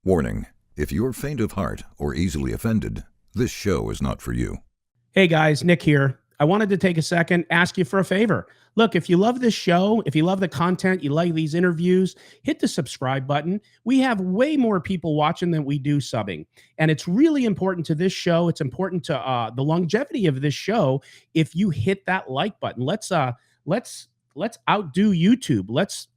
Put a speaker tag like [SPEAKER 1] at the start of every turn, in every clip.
[SPEAKER 1] Warning: if you're faint of heart or easily offended, this show is not for you.
[SPEAKER 2] Hey guys, Nick here. I wanted to take a second, ask you for a favor. Look, if you love this show, if you love the content, you like these interviews, hit the subscribe button. We have way more people watching than we do subbing. And it's really important to this show. It's important to the longevity of this show. If you hit that like button, let's outdo YouTube. Let's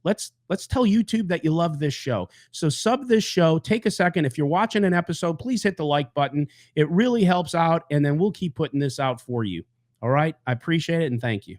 [SPEAKER 2] tell YouTube that you love this show. So sub this show. Take a second. If you're watching an episode, please hit the like button. It really helps out, and then we'll keep putting this out for you. All right? I appreciate it, and thank you.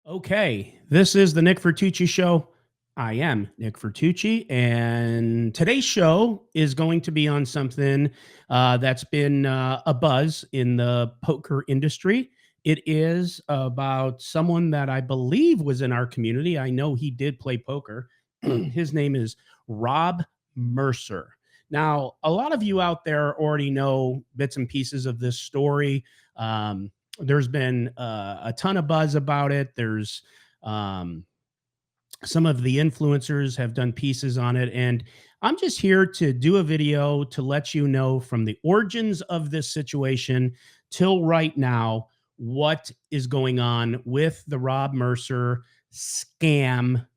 [SPEAKER 2] Okay, this is the Nick Vertucci Show. I am Nick Vertucci, and today's show is going to be on something that's been a buzz in the poker industry. It is about someone that I believe was in our community. I know he did play poker. His name is Rob Mercer. Now, a lot of you out there already know bits and pieces of this story. There's been a ton of buzz about it. There's some of the influencers have done pieces on it, and I'm just here to do a video to let you know from the origins of this situation till right now what is going on with the Rob Mercer scam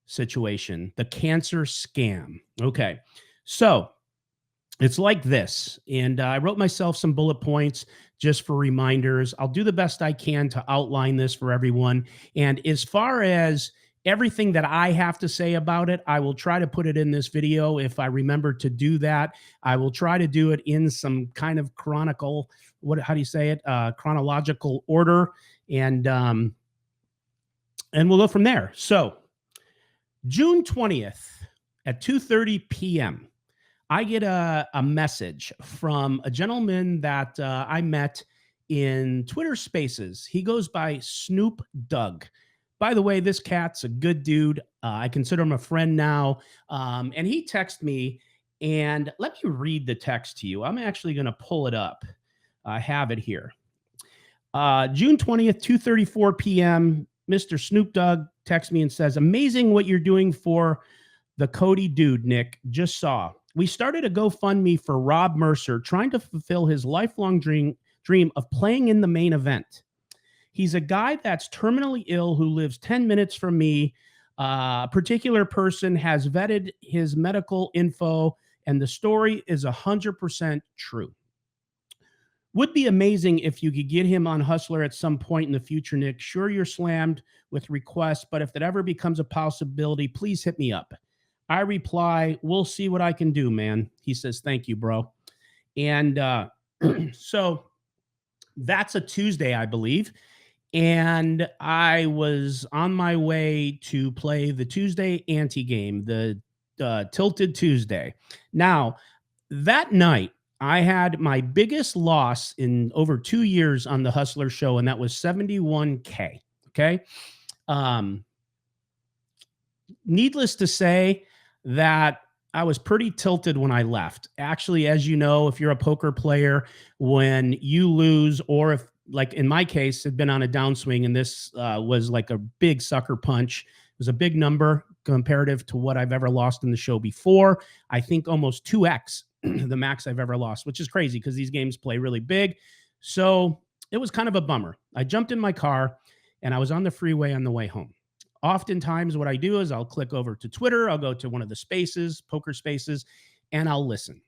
[SPEAKER 2] situation, the cancer scam. Okay, so it's like this, and I wrote myself some bullet points just for reminders. I'll do the best I can to outline this for everyone, and as far as everything that I have to say about it, I will try to put it in this video. If I remember to do that, I will try to do it in some kind of chronological order, and we'll go from there. So June 20th at 2:30 p.m., I get a message from a gentleman that I met in Twitter Spaces. He goes by Snoop Doug. By the way, this cat's a good dude. I consider him a friend now. And he texted me, and let me read the text to you. I'm actually going to pull it up. I have it here. June 20th, 2:34 p.m., Mr. Snoop Doug texts me and says, "Amazing what you're doing for the Cody dude, Nick. Just saw. We started a GoFundMe for Rob Mercer, trying to fulfill his lifelong dream of playing in the main event. He's a guy that's terminally ill who lives 10 minutes from me. A particular person has vetted his medical info, and the story is 100% true. Would be amazing if you could get him on Hustler at some point in the future, Nick. Sure, you're slammed with requests, but if that ever becomes a possibility, please hit me up." I reply, "We'll see what I can do, man." He says, "Thank you, bro." And so that's a Tuesday, I believe. And I was on my way to play the Tuesday ante game, the Tilted Tuesday. Now, that night, I had my biggest loss in over 2 years on the Hustler show, and that was 71K. Okay. Needless to say that I was pretty tilted when I left. Actually, as you know, if you're a poker player, when you lose, or if, like in my case, had been on a downswing, and this was like a big sucker punch. It was a big number comparative to what I've ever lost in the show before. I think almost 2x the max I've ever lost, which is crazy because these games play really big. So it was kind of a bummer. I jumped in my car and I was on the freeway on the way home. Oftentimes what I do is I'll click over to Twitter. I'll go to one of the spaces, poker spaces, and I'll listen.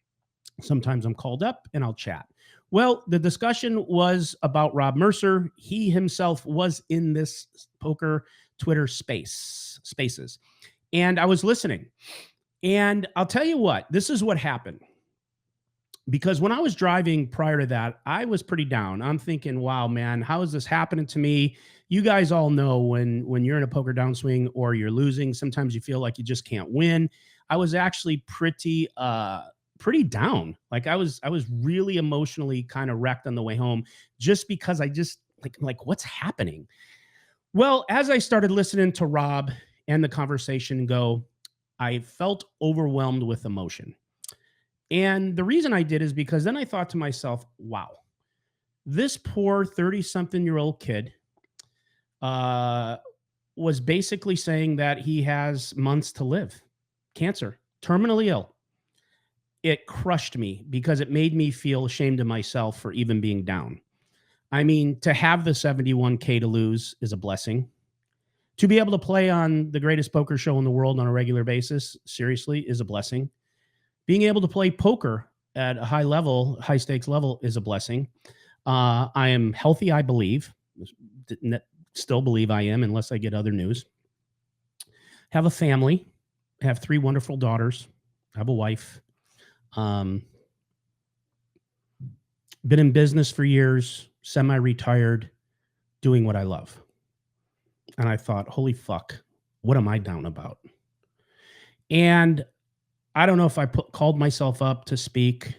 [SPEAKER 2] Sometimes I'm called up and I'll chat. Well, the discussion was about Rob Mercer. He himself was in this poker Twitter spaces. And I was listening. And I'll tell you what, this is what happened. Because when I was driving prior to that, I was pretty down. I'm thinking, wow, man, how is this happening to me? You guys all know when you're in a poker downswing or you're losing, sometimes you feel like you just can't win. I was actually pretty down. Like I was really emotionally kind of wrecked on the way home, just because I just like what's happening? Well, as I started listening to Rob end the conversation and go, I felt overwhelmed with emotion. And the reason I did is because then I thought to myself, wow, this poor 30-something-year-old kid uh, was basically saying that he has months to live, cancer, terminally ill. It crushed me because it made me feel ashamed of myself for even being down. I mean, to have the 71K to lose is a blessing. To be able to play on the greatest poker show in the world on a regular basis, seriously, is a blessing. Being able to play poker at a high level, high stakes level, is a blessing. I am healthy, I believe. Still believe I am, unless I get other news. Have a family. Have 3 wonderful daughters. Have a wife. Been in business for years, semi-retired, doing what I love. And I thought, holy fuck, what am I down about? And I don't know if I called myself up to speak,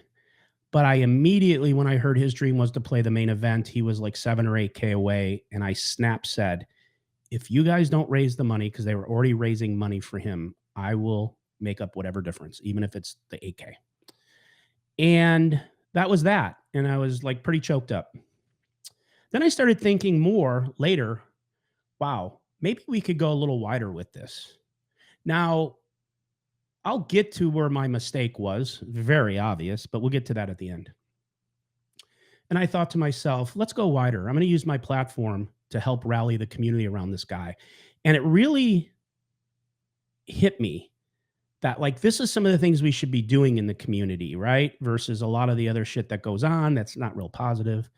[SPEAKER 2] but I immediately, when I heard his dream was to play the main event, he was like 7 or 8K away. And I snap said, if you guys don't raise the money, because they were already raising money for him, I will make up whatever difference, even if it's the 8K. And that was that. And I was like pretty choked up. Then I started thinking more later, wow, maybe we could go a little wider with this. Now, I'll get to where my mistake was, very obvious, but we'll get to that at the end. And I thought to myself, let's go wider. I'm going to use my platform to help rally the community around this guy. And it really hit me that, like, this is some of the things we should be doing in the community, right? Versus a lot of the other shit that goes on that's not real positive.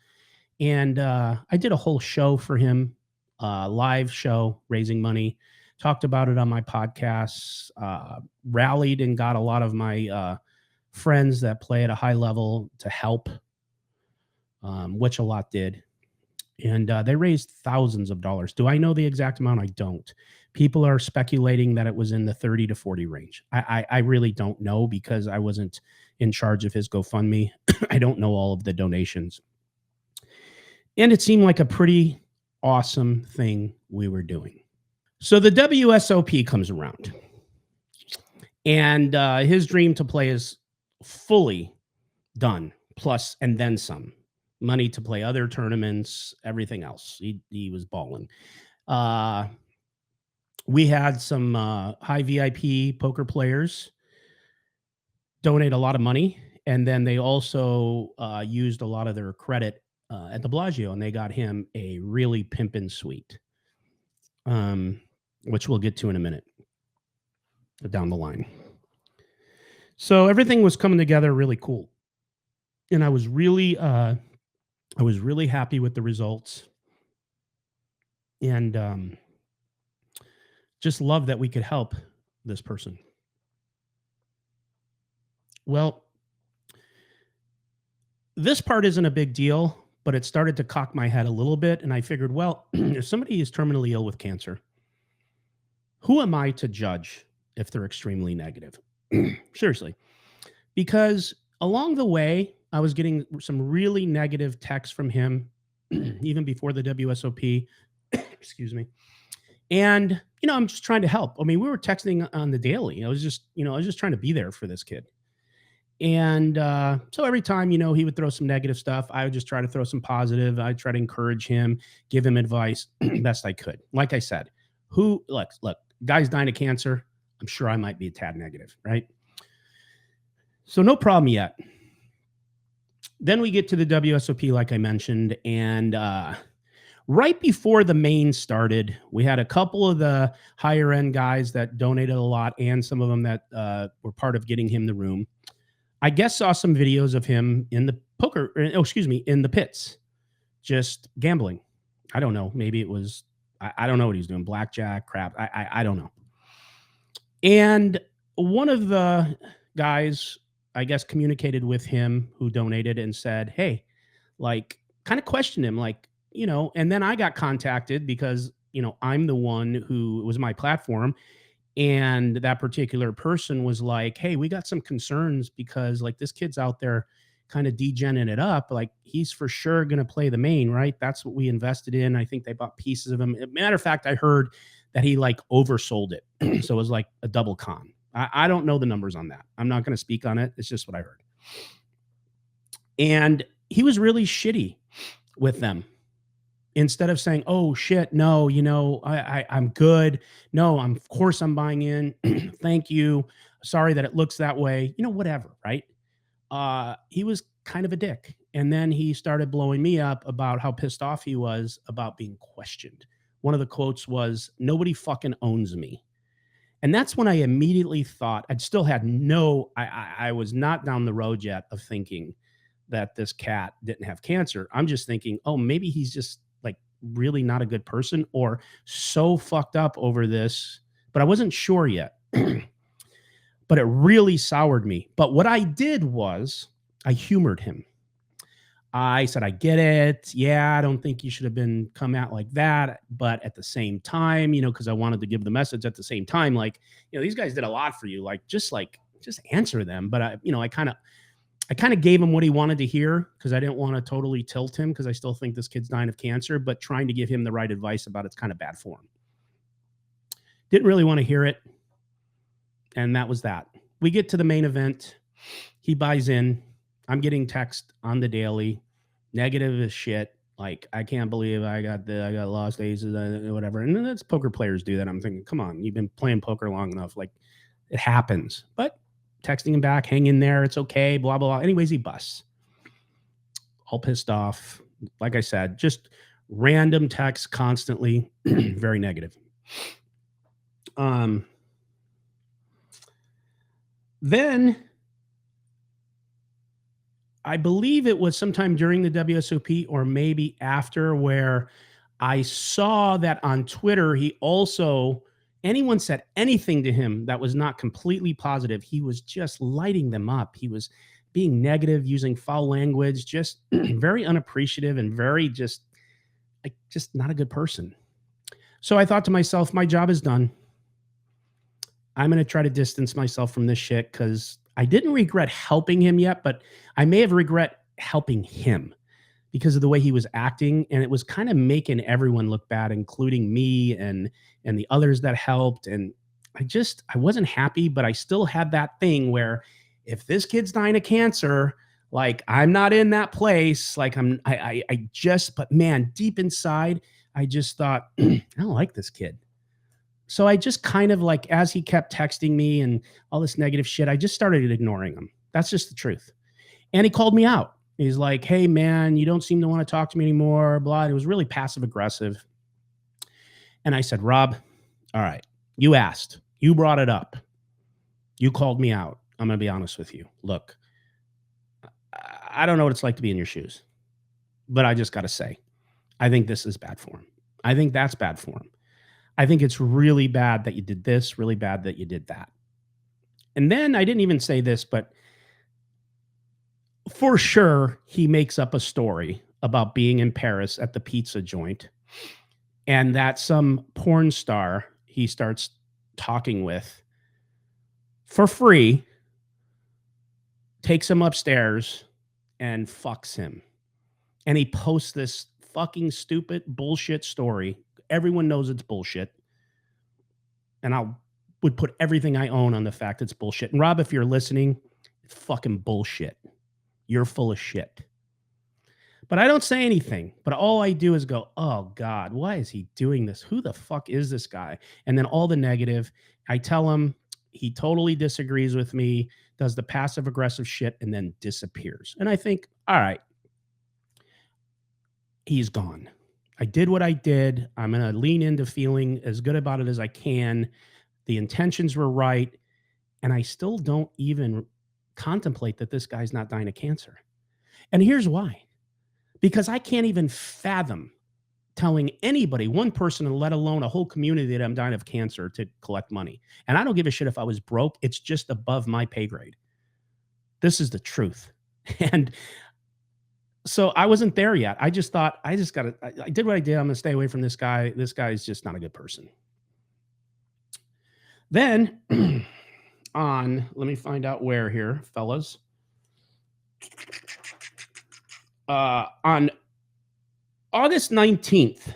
[SPEAKER 2] And I did a whole show for him, live show, raising money, talked about it on my podcasts, rallied and got a lot of my friends that play at a high level to help, which a lot did. And they raised thousands of dollars. Do I know the exact amount? I don't. People are speculating that it was in the 30 to 40 range. I really don't know because I wasn't in charge of his GoFundMe. I don't know all of the donations. And it seemed like a pretty awesome thing we were doing. So the WSOP comes around. And his dream to play is fully done, plus and then some. Money to play other tournaments, everything else. He was balling. We had some high VIP poker players donate a lot of money, and then they also used a lot of their credit at the Bellagio, and they got him a really pimpin' suite, which we'll get to in a minute down the line. So everything was coming together really cool, and I was really happy with the results, and just love that we could help this person. Well, this part isn't a big deal, but it started to cock my head a little bit, and I figured, well, if somebody is terminally ill with cancer, who am I to judge if they're extremely negative? Seriously. Because along the way, I was getting some really negative texts from him, even before the WSOP. Excuse me. And, I'm just trying to help. I mean, we were texting on the daily. I was just trying to be there for this kid. And so every time, he would throw some negative stuff, I would just try to throw some positive. I'd try to encourage him, give him advice best I could. Like I said, look, guy's dying of cancer. I'm sure I might be a tad negative, right? So no problem yet. Then we get to the WSOP, like I mentioned, and right before the main started, we had a couple of the higher end guys that donated a lot, and some of them that were part of getting him the room. I guess saw some videos of him in the in the pits, just gambling. I don't know. Maybe it was, I don't know what he's doing. Blackjack, crap. I don't know. And one of the guys, I guess, communicated with him who donated and said, hey, like, kind of questioned him, like, and then I got contacted because, I'm the one who, it was my platform. And that particular person was like, hey, we got some concerns because, like, this kid's out there kind of degenning it up. Like, he's for sure going to play the main, right? That's what we invested in. I think they bought pieces of him. Matter of fact, I heard that he like oversold it. So it was like a double con. I don't know the numbers on that. I'm not going to speak on it. It's just what I heard. And he was really shitty with them. Instead of saying, "Oh shit, no, I'm good. No, of course I'm buying in. Thank you. Sorry that it looks that way." Whatever, right? He was kind of a dick. And then he started blowing me up about how pissed off he was about being questioned. One of the quotes was, "Nobody fucking owns me." And that's when I immediately thought, I'd still had no, I was not down the road yet of thinking that this cat didn't have cancer. I'm just thinking, oh, maybe he's just like really not a good person or so fucked up over this, but I wasn't sure yet. But it really soured me. But what I did was I humored him. I said, "I get it. Yeah, I don't think you should have been come out like that. But at the same time, because I wanted to give the message at the same time, like, these guys did a lot for you. Just answer them." But I kind of gave him what he wanted to hear because I didn't want to totally tilt him because I still think this kid's dying of cancer, but trying to give him the right advice about it's kind of bad for him. Didn't really want to hear it. And that was that. We get to the main event. He buys in. I'm getting text on the daily, negative as shit. Like, I can't believe I got lost aces, whatever. And that's poker players do that. I'm thinking, come on, you've been playing poker long enough. Like, it happens. But texting him back, hang in there. It's okay, blah, blah, blah. Anyways, he busts. All pissed off. Like I said, just random texts constantly, very negative. Then I believe it was sometime during the WSOP or maybe after where I saw that on Twitter, anyone said anything to him that was not completely positive, he was just lighting them up. He was being negative, using foul language, just very unappreciative and very just not a good person. So I thought to myself, my job is done. I'm going to try to distance myself from this shit because I didn't regret helping him yet, but I may have regret helping him because of the way he was acting. And it was kind of making everyone look bad, including me and the others that helped. And I wasn't happy, but I still had that thing where if this kid's dying of cancer, like I'm not in that place. Like but man, deep inside, I just thought, I don't like this kid. So I just kind of like, as he kept texting me and all this negative shit, I just started ignoring him. That's just the truth. And he called me out. He's like, "Hey man, you don't seem to want to talk to me anymore, blah." It was really passive aggressive. And I said, "Rob, all right, you asked, you brought it up. You called me out. I'm going to be honest with you. Look, I don't know what it's like to be in your shoes, but I just got to say, I think this is bad form. I think that's bad form. I think it's really bad that you did this, really bad that you did that." And then I didn't even say this, but for sure, he makes up a story about being in Paris at the pizza joint and that some porn star he starts talking with for free takes him upstairs and fucks him. And he posts this fucking stupid bullshit story. Everyone knows it's bullshit. And I would put everything I own on the fact it's bullshit. And Rob, if you're listening, it's fucking bullshit. You're full of shit. But I don't say anything. But all I do is go, "Oh God, why is he doing this? Who the fuck is this guy?" And then all the negative, I tell him he totally disagrees with me, does the passive aggressive shit, and then disappears. And I think, all right, he's gone. I did what I did. I'm going to lean into feeling as good about it as I can. The intentions were right. And I still don't even contemplate that this guy's not dying of cancer. And here's why. Because I can't even fathom telling anybody, one person, let alone a whole community, that I'm dying of cancer to collect money. And I don't give a shit if I was broke. It's just above my pay grade. This is the truth. And so I wasn't there yet. I just thought, I did what I did. I'm going to stay away from this guy. This guy is just not a good person. Then let me find out where here, fellas. On August 19th,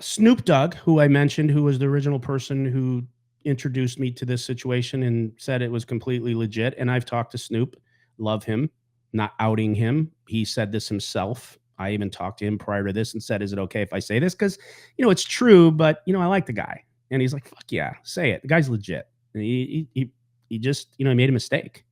[SPEAKER 2] Snoop Dogg, who I mentioned, who was the original person who introduced me to this situation and said it was completely legit. And I've talked to Snoop, love him, not outing him. He said this himself. I even talked to him prior to this and said, "Is it okay if I say this? Because, it's true, but, I like the guy." And he's like, "Fuck yeah, say it. The guy's legit." And he just, he made a mistake.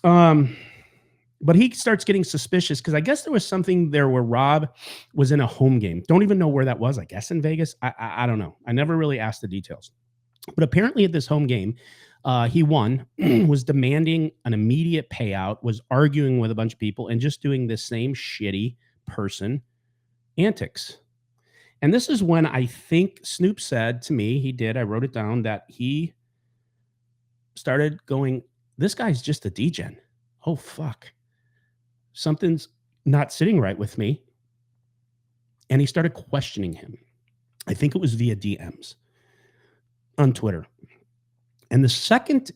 [SPEAKER 2] But he starts getting suspicious because I guess there was something there where Rob was in a home game. Don't even know where that was. I guess in Vegas. I don't know. I never really asked the details. But apparently at this home game, he won, was demanding an immediate payout, was arguing with a bunch of people, and just doing the same shitty person antics. And this is when I think Snoop said to me, he did, I wrote it down, that he started going, "This guy's just a degen. Oh, fuck. Something's not sitting right with me." And he started questioning him. I think it was via DMs on Twitter. And the second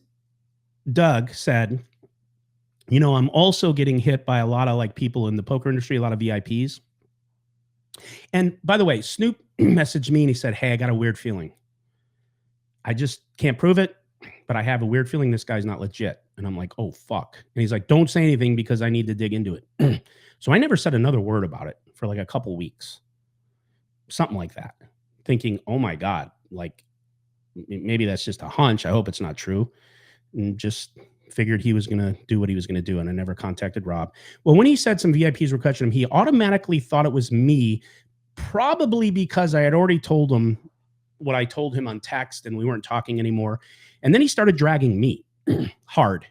[SPEAKER 2] Doug said, "I'm also getting hit by a lot of like people in the poker industry, a lot of VIPs." And by the way, Snoop messaged me and he said, "Hey, I got a weird feeling. I just can't prove it, but I have a weird feeling this guy's not legit." And I'm like, "Oh, fuck." And he's like, "Don't say anything because I need to dig into it." So I never said another word about it for like a couple weeks, something like that, thinking, "Oh my God, like maybe that's just a hunch. I hope it's not true." And just figured he was going to do what he was going to do. And I never contacted Rob. Well, when he said some VIPs were questioning him, he automatically thought it was me, probably because I had already told him what I told him on text and we weren't talking anymore. And then he started dragging me hard.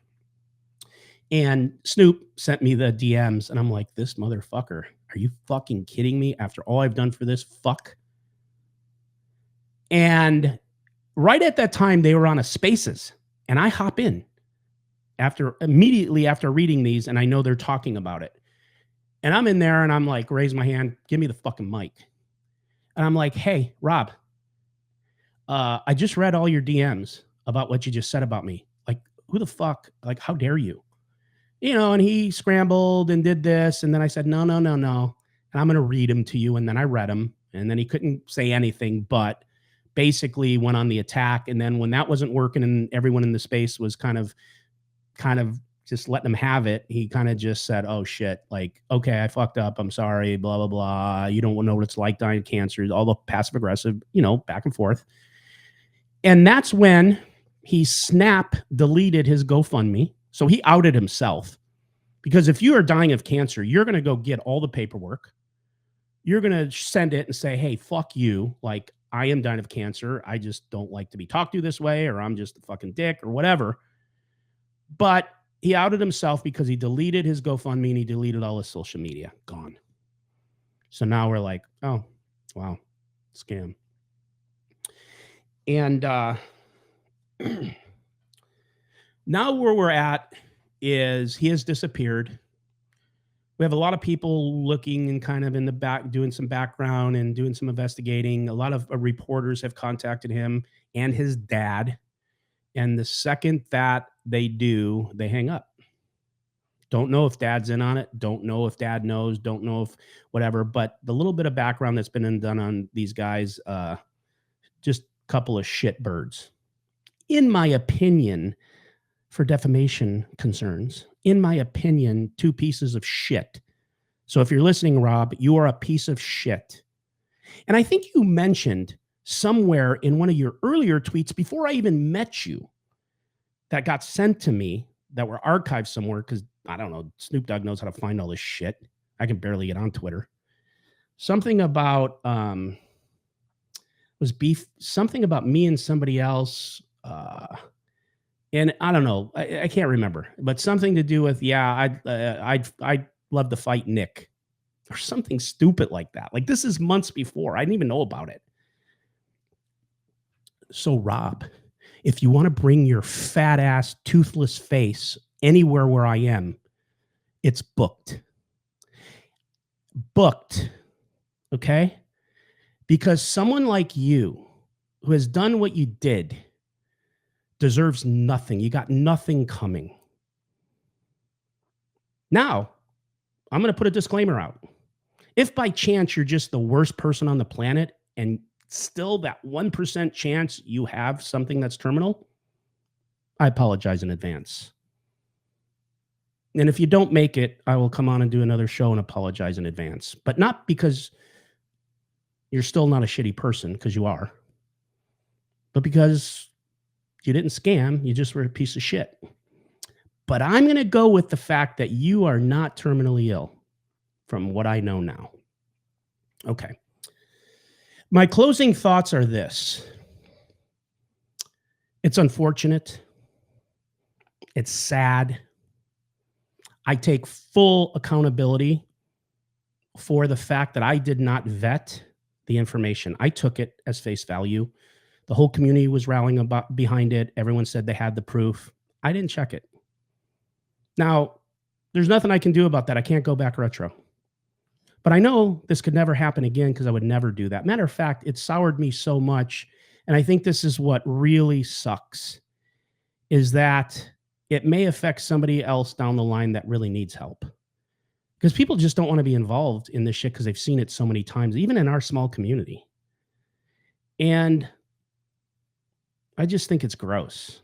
[SPEAKER 2] And Snoop sent me the DMs and I'm like, "This motherfucker, are you fucking kidding me after all I've done for this fuck?" And right at that time, they were on a Spaces and I hop in immediately after reading these and I know they're talking about it. And I'm in there and I'm like, raise my hand, give me the fucking mic. And I'm like, "Hey, Rob, I just read all your DMs about what you just said about me. Like, who the fuck? Like, how dare you?" And he scrambled and did this. And then I said, "No, no, no, no. And I'm going to read them to you." And then I read them. And then he couldn't say anything, but basically went on the attack. And then when that wasn't working and everyone in the space was kind of just letting him have it, he kind of just said, "Oh shit, like, okay, I fucked up. I'm sorry, blah, blah, blah. You don't know what it's like dying of cancer," all the passive aggressive, back and forth. And that's when he snap deleted his GoFundMe. So he outed himself. Because if you are dying of cancer, you're going to go get all the paperwork. You're going to send it and say, "Hey, fuck you. Like, I am dying of cancer. I just don't like to be talked to this way, or I'm just a fucking dick," or whatever. But he outed himself because he deleted his GoFundMe and he deleted all his social media. Gone. So now we're like, "Oh, wow, scam." And now where we're at is he has disappeared. We have a lot of people looking and kind of in the back, doing some background and doing some investigating. A lot of reporters have contacted him and his dad. And the second that they do, they hang up. Don't know if dad's in on it. Don't know if dad knows. Don't know if whatever. But the little bit of background that's been done on these guys, just a couple of shit birds. In my opinion, for defamation concerns, in my opinion, two pieces of shit. So if you're listening, Rob, you are a piece of shit. And I think you mentioned somewhere in one of your earlier tweets before I even met you that got sent to me that were archived somewhere because I don't know, Snoop Dogg knows how to find all this shit. I can barely get on Twitter. Something about was beef, something about me and somebody else. And I don't know, I can't remember, but something to do with, yeah, I'd love to fight Nick or something stupid like that. Like, this is months before. I didn't even know about it. So, Rob, if you want to bring your fat ass, toothless face anywhere where I am, it's booked. Booked. Okay? Because someone like you who has done what you did deserves nothing. You got nothing coming. Now, I'm going to put a disclaimer out. If by chance you're just the worst person on the planet and still that 1% chance you have something that's terminal, I apologize in advance. And if you don't make it, I will come on and do another show and apologize in advance. But not because you're still not a shitty person, because you are, but because you didn't scam, you just were a piece of shit. But I'm going to go with the fact that you are not terminally ill from what I know now. Okay. My closing thoughts are this. It's unfortunate. It's sad. I take full accountability for the fact that I did not vet the information. I took it as face value. The whole community was rallying behind it. Everyone said they had the proof. I didn't check it. Now, there's nothing I can do about that. I can't go back retro. But I know this could never happen again because I would never do that. Matter of fact, it soured me so much. And I think this is what really sucks, is that it may affect somebody else down the line that really needs help. Because people just don't want to be involved in this shit because they've seen it so many times, even in our small community. And I just think it's gross.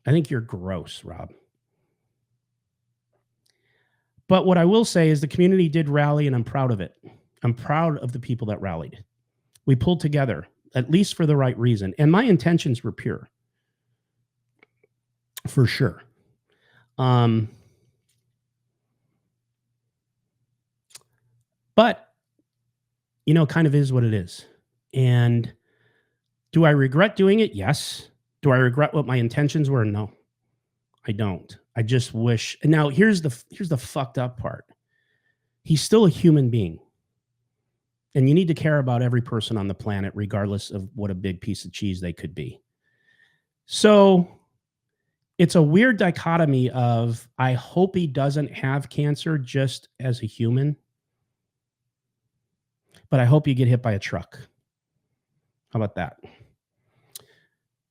[SPEAKER 2] I think you're gross, Rob. But what I will say is the community did rally, and I'm proud of it. I'm proud of the people that rallied. We pulled together, at least for the right reason. And my intentions were pure. For sure. But, you know, kind of is what it is. And do I regret doing it? Yes. Do I regret what my intentions were? No, I don't. I just wish. And now here's the fucked up part. He's still a human being. And you need to care about every person on the planet, regardless of what a big piece of cheese they could be. So it's a weird dichotomy of, I hope he doesn't have cancer just as a human, but I hope you get hit by a truck. How about that?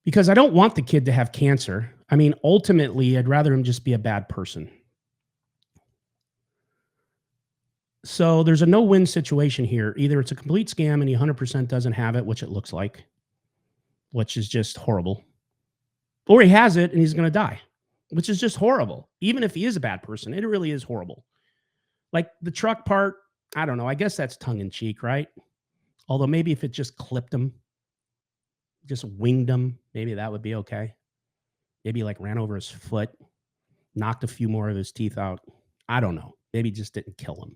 [SPEAKER 2] Because I don't want the kid to have cancer. I mean, ultimately, I'd rather him just be a bad person. So there's a no-win situation here. Either it's a complete scam and he 100% doesn't have it, which it looks like, which is just horrible. Or he has it and he's going to die, which is just horrible. Even if he is a bad person, it really is horrible. Like the truck part, I don't know. I guess that's tongue-in-cheek, right? Although maybe if it just clipped him, just winged him, maybe that would be okay. Maybe like ran over his foot, knocked a few more of his teeth out. I don't know. Maybe just didn't kill him.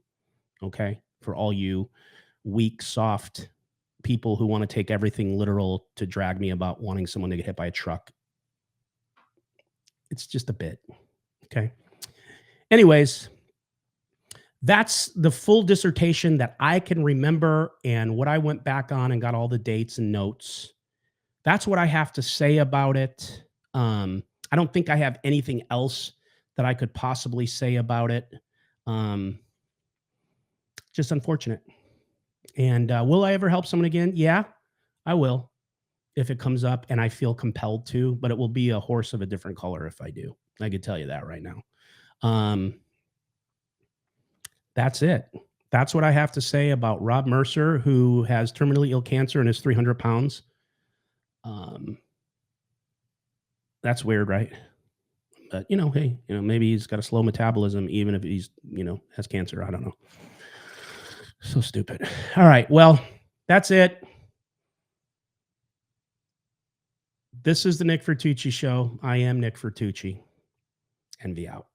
[SPEAKER 2] Okay. For all you weak, soft people who want to take everything literal to drag me about wanting someone to get hit by a truck. It's just a bit. Okay. Anyways, that's the full dissertation that I can remember and what I went back on and got all the dates and notes. That's what I have to say about it. I don't think I have anything else that I could possibly say about it. Just unfortunate. And will I ever help someone again? Yeah, I will, if it comes up and I feel compelled to, but it will be a horse of a different color if I do. I could tell you that right now. That's it. That's what I have to say about Rob Mercer, who has terminally ill cancer and is 300 pounds. That's weird, right? But, you know, hey, you know, maybe he's got a slow metabolism, even if he's, you know, has cancer. I don't know. So stupid. All right. Well, that's it. This is the Nick Vertucci Show. I am Nick Vertucci. Envy out.